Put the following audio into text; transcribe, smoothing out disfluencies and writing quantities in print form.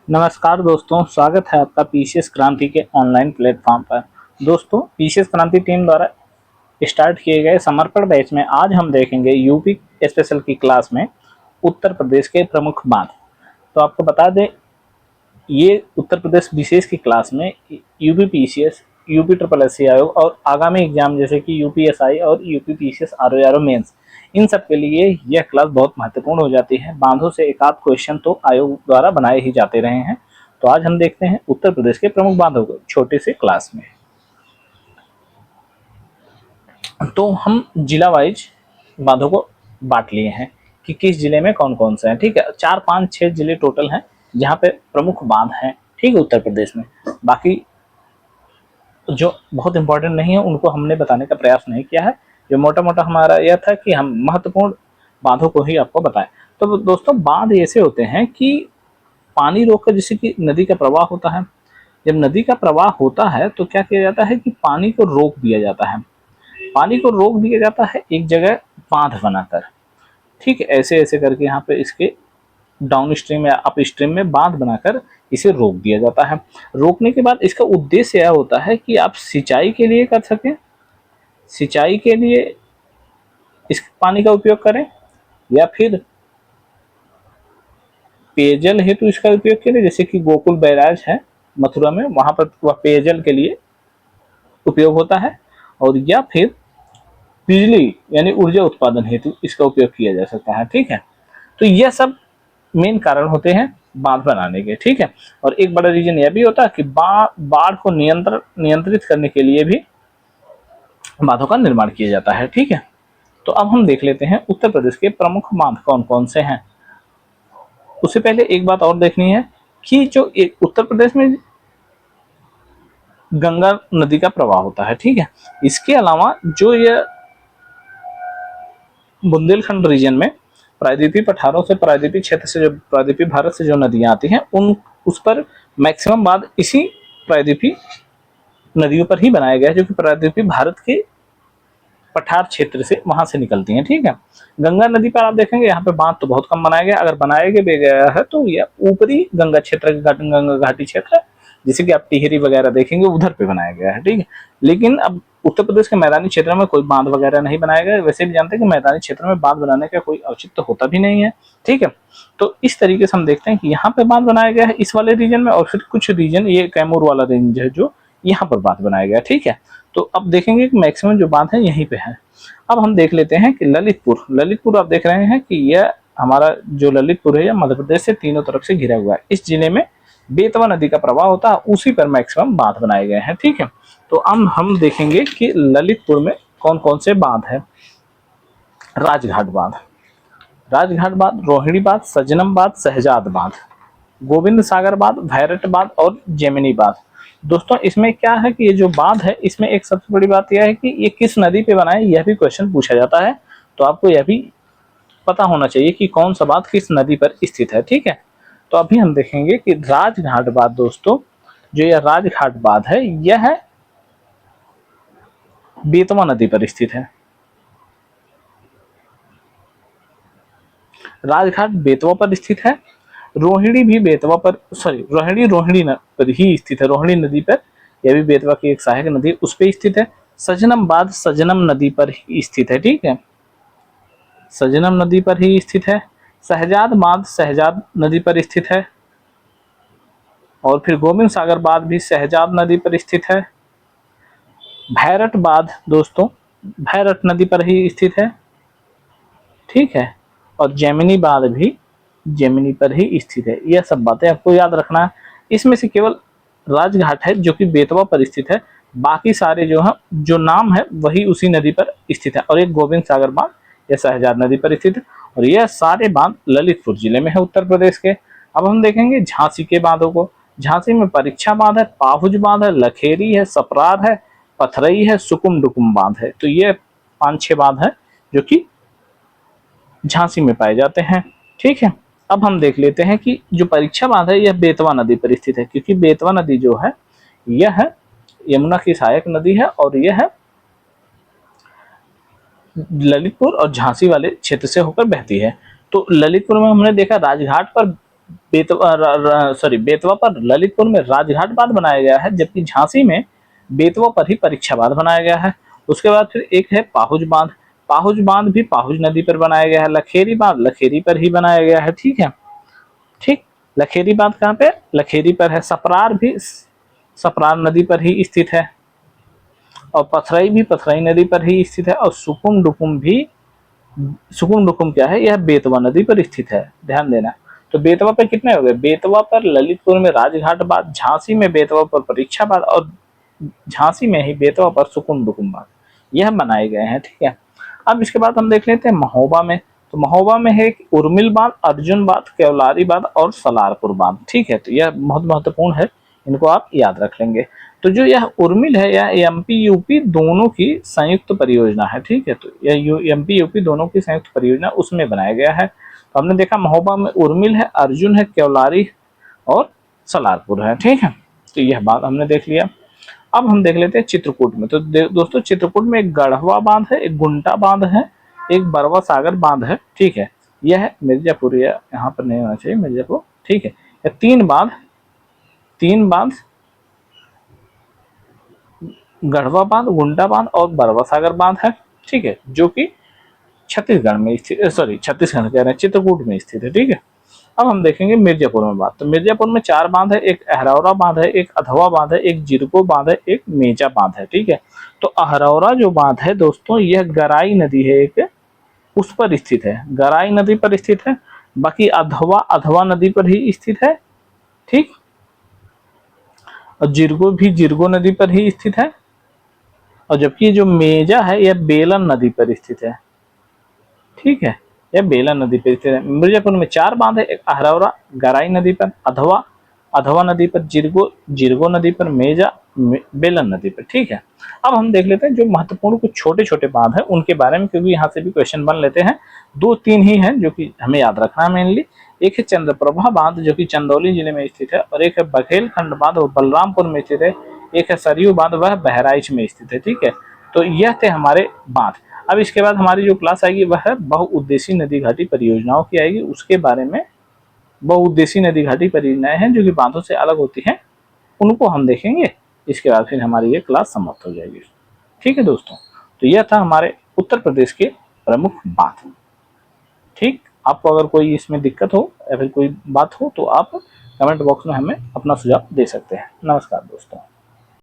नमस्कार दोस्तों, स्वागत है आपका पीसीएस क्रांति के ऑनलाइन प्लेटफॉर्म पर। दोस्तों, पीसीएस क्रांति टीम द्वारा स्टार्ट किए गए समर्पण बैच में आज हम देखेंगे यूपी स्पेशल की क्लास में उत्तर प्रदेश के प्रमुख बांध। तो आपको बता दें, ये उत्तर प्रदेश विशेष की क्लास में UP PCS, UP triple SC आयोग और आगामी एग्जाम जैसे कि यूपीएसआई और यूपी पीसीएस आरओ मेंस, इन सब के लिए यह क्लास बहुत महत्वपूर्ण हो जाती है। बांधों से एक आध क्वेश्चन तो आयोग द्वारा बनाए ही जाते रहे हैं। तो आज हम देखते हैं उत्तर प्रदेश के प्रमुख बांधों को छोटे से क्लास में। तो हम जिला वाइज बांधों को बांट लिए हैं कि किस जिले में कौन कौन से हैं। ठीक है, 4 5 6 जिले टोटल हैं जहाँ पे प्रमुख बांध हैं। ठीक है, उत्तर प्रदेश में बाकी जो बहुत इंपॉर्टेंट नहीं है उनको हमने बताने का प्रयास नहीं किया है। जो मोटा मोटा हमारा यह था कि हम महत्वपूर्ण बांधों को ही आपको बताएं। तो दोस्तों, बांध ऐसे होते हैं कि पानी रोककर, जैसे कि नदी का प्रवाह होता है, जब नदी का प्रवाह होता है तो क्या किया जाता है कि पानी को रोक दिया जाता है। पानी को रोक दिया जाता है एक जगह बांध बनाकर। ठीक है, ऐसे ऐसे करके यहाँ पे इसके डाउन स्ट्रीम या अप स्ट्रीम में बांध बनाकर इसे रोक दिया जाता है। रोकने के बाद इसका उद्देश्य यह होता है कि आप सिंचाई के लिए कर सकें, सिंचाई के लिए इस पानी का उपयोग करें, या फिर पेयजल हेतु इसका उपयोग करें। जैसे कि गोकुल बैराज है मथुरा में, वहां पर वह पेयजल के लिए उपयोग होता है, और या फिर बिजली यानी ऊर्जा उत्पादन हेतु इसका उपयोग किया जा सकता है। ठीक है, तो यह सब मेन कारण होते हैं बांध बनाने के। ठीक है, और एक बड़ा रीजन यह भी होता है कि बाढ़ को नियंत्रित करने के लिए भी बांधों का निर्माण किया जाता है। ठीक है, तो अब हम देख लेते हैं उत्तर प्रदेश के प्रमुख बांध कौन कौन से हैं। उससे पहले एक बात और देखनी है कि जो एक उत्तर प्रदेश में गंगा नदी का प्रवाह होता है। ठीक है, इसके अलावा जो यह बुंदेलखंड रीजन में प्रायद्वीपीय पठारों से, प्रायद्वीपीय क्षेत्र से, जो प्रायद्वीपीय भारत से जो नदियां आती हैं उन उस पर मैक्सिमम बांध इसी प्रायद्वीपीय नदियों पर ही बनाया गया है, जो कि प्रायद्वीपीय भारत के पठार क्षेत्र से वहां से निकलती हैं। ठीक है, गंगा नदी पर आप देखेंगे यहाँ पे बांध तो बहुत कम बनाया गया। अगर बनाया भी गया है तो यह ऊपरी गंगा क्षेत्र, गंगा घाटी क्षेत्र, जैसे कि आप टिहरी वगैरह देखेंगे उधर पे बनाया गया है। ठीक है, लेकिन अब उत्तर प्रदेश के मैदानी क्षेत्र में कोई बांध वगैरह नहीं बनाया गया। वैसे भी जानते हैं कि मैदानी क्षेत्र में बांध बनाने का कोई औचित्य होता भी नहीं है। ठीक है, तो इस तरीके से हम देखते हैं कि यहाँ पे बांध बनाया गया है इस वाले रीजन में, और फिर कुछ रीजन, ये कैमूर वाला रेंज है जो यहाँ पर बांध बनाया गया। ठीक है, तो अब देखेंगे कि मैक्सिमम जो बांध है यहीं पे है। अब हम देख लेते हैं कि ललितपुर आप देख रहे हैं कि यह हमारा जो ललितपुर है, यह मध्य प्रदेश से तीनों तरफ से घिरा हुआ है। इस जिले में बेतवा नदी का प्रवाह होता है, उसी पर मैक्सिमम बांध बनाए गए हैं। ठीक है, तो अब हम देखेंगे कि ललितपुर में कौन कौन से बांध है। राजघाट बांध, रोहिणी बांध, सजनम बांध, शहजाद बांध, गोविंद सागर बांध, भैरट बांध और जेमिनी बांध। दोस्तों, इसमें क्या है कि ये जो बांध है, इसमें एक सबसे बड़ी बात यह है कि ये किस नदी पे बना है, यह भी क्वेश्चन पूछा जाता है। तो आपको यह भी पता होना चाहिए कि कौन सा बांध किस नदी पर स्थित है। ठीक है, तो अभी हम देखेंगे कि राजघाट बांध, दोस्तों जो यह राजघाट बांध है, यह बेतवा नदी पर स्थित है। राजघाट बेतवा पर स्थित है। रोहिणी भी बेतवा पर, रोहिणी पर ही स्थित है, रोहिणी नदी पर। यह भी बेतवा की एक सहायक नदी, उस पर स्थित है। सजनम बांध सजनम नदी पर ही स्थित है। ठीक है, सजनम नदी पर ही स्थित है। शहजाद बांध शहजाद नदी पर स्थित है, और फिर गोविंद सागर बांध भी शहजाद नदी पर स्थित है। भैरट बांध दोस्तों भैरट नदी पर ही स्थित है। ठीक है, और जेमिनी बांध भी जेमिनी पर ही स्थित है। यह सब बातें आपको याद रखना है। इसमें से केवल राजघाट है जो कि बेतवा पर स्थित है, बाकी सारे जो है, जो नाम है वही उसी नदी पर स्थित है। और एक गोविंद सागर बांध यह शहजाद नदी पर स्थित है, और यह सारे बांध ललितपुर जिले में है उत्तर प्रदेश के। अब हम देखेंगे झांसी के बांधों को। झांसी में परीक्षा बांध है, पाहुज बांध है, लखेरी है, सपरार है, पथरई है, सुकुम डुकुम बांध है। तो ये 5-6 बांध है जो कि झांसी में पाए जाते हैं। ठीक है, अब हम देख लेते हैं कि जो परीक्षा बांध है यह बेतवा नदी पर स्थित है, क्योंकि बेतवा नदी जो है यह यमुना की सहायक नदी है, और यह ललितपुर और झांसी वाले क्षेत्र से होकर बहती है। तो ललितपुर में हमने देखा राजघाट पर बेतवा पर ललितपुर में राजघाट बांध बनाया गया है, जबकि झांसी में बेतवा पर ही परीक्षा बांध बनाया गया है। उसके बाद फिर एक है पाहुज बांध। पाहुज बांध भी पाहुज नदी पर बनाया गया है। लखेरी बांध लखेरी पर ही बनाया गया है। ठीक है, ठीक। लखेरी बांध कहाँ पे? लखेरी पर है। सपरार भी सपरार नदी पर ही स्थित है, और पथरई भी पथरई नदी पर ही स्थित है, और सुकुम डुकुम भी, सुकुम डुकुम क्या है? यह बेतवा नदी पर स्थित है, ध्यान देना। तो बेतवा पर कितने हो गए? बेतवा पर ललितपुर में राजघाट बांध, झांसी में बेतवा पर परीक्षा बांध, और झांसी में ही बेतवा पर सुकुम डुकुम बांध, यह बनाए गए हैं। ठीक है, अब इसके बाद हम देख लेते हैं महोबा में। तो महोबा में है उर्मिल बांध, अर्जुन बांध, केवलारी बांध और सलारपुर बांध। ठीक है, तो यह बहुत महत्वपूर्ण है, इनको आप याद रख लेंगे। तो जो यह उर्मिल है, यह एमपी यूपी दोनों की संयुक्त परियोजना है। ठीक है, तो यह एमपी यूपी दोनों की संयुक्त परियोजना, उसमें बनाया गया है। तो हमने देखा महोबा में उर्मिल है, अर्जुन है, केवलारी और सलारपुर है। ठीक है, तो यह बात हमने देख लिया। अब हम देख लेते हैं चित्रकूट में। तो दोस्तों, चित्रकूट में एक गढ़वा बांध है, एक गुंटा बांध है, एक बरवा सागर बांध है। ठीक है, यह है मिर्जापुर, या यहाँ पर नहीं होना चाहिए, मिर्जापुर। ठीक है, ये तीन बांध गढ़वा बांध, गुंडा बांध और बरवा सागर बांध है। ठीक है, जो कि छत्तीसगढ़ में स्थित, छत्तीसगढ़ कह रहे हैं, चित्रकूट में स्थित है। ठीक है, अब हम देखेंगे मिर्जापुर में बात। तो मिर्जापुर में 4 बांध है, एक अहरौरा बांध है, एक अधवा बांध है, एक जिरको बांध है, एक मेचा बांध है। ठीक है, तो अहरौरा जो बांध है दोस्तों, यह गराई नदी है एक, उस पर स्थित है, गराई नदी पर स्थित है। बाकी अधवा अधवा नदी पर ही स्थित है। ठीक, और जिरगो भी जिरगो नदी पर ही स्थित है, और जबकि जो मेजा है यह बेलन नदी पर स्थित है। ठीक है, यह बेलन नदी पर स्थित है। मिर्जापुर में 4 बांध है, एक अहरौरा गराई नदी पर, अधवा अधवा नदी पर, जिरगो जिरगो नदी पर, मेजा बेलन नदी पर। ठीक है, अब हम देख लेते हैं जो महत्वपूर्ण कुछ छोटे छोटे बांध है उनके बारे में, क्योंकि यहाँ से भी क्वेश्चन बन लेते हैं। 2-3 ही हैं जो कि हमें याद रखना है मेनली। एक है चंद्रप्रभा बांध जो कि चंदौली जिले में स्थित है, और एक है बघेलखंड बांध वो बलरामपुर में स्थित है, एक है सरयू बांध वह बहराइच में स्थित है। ठीक है, तो यह थे हमारे बांध। अब इसके बाद हमारी जो क्लास आएगी वह है बहुउद्देशीय नदी घाटी परियोजनाओं की आएगी, उसके बारे में। बहुउद्देशीय नदी घाटी परियोजनाएं हैं जो कि बांधों से अलग होती हैं, उनको हम देखेंगे। इसके बाद फिर हमारी ये क्लास समाप्त हो जाएगी। ठीक है दोस्तों, तो यह था हमारे उत्तर प्रदेश के प्रमुख बांध। ठीक, आपको अगर कोई इसमें दिक्कत हो या फिर कोई बात हो तो आप कमेंट बॉक्स में हमें अपना सुझाव दे सकते हैं। नमस्कार दोस्तों।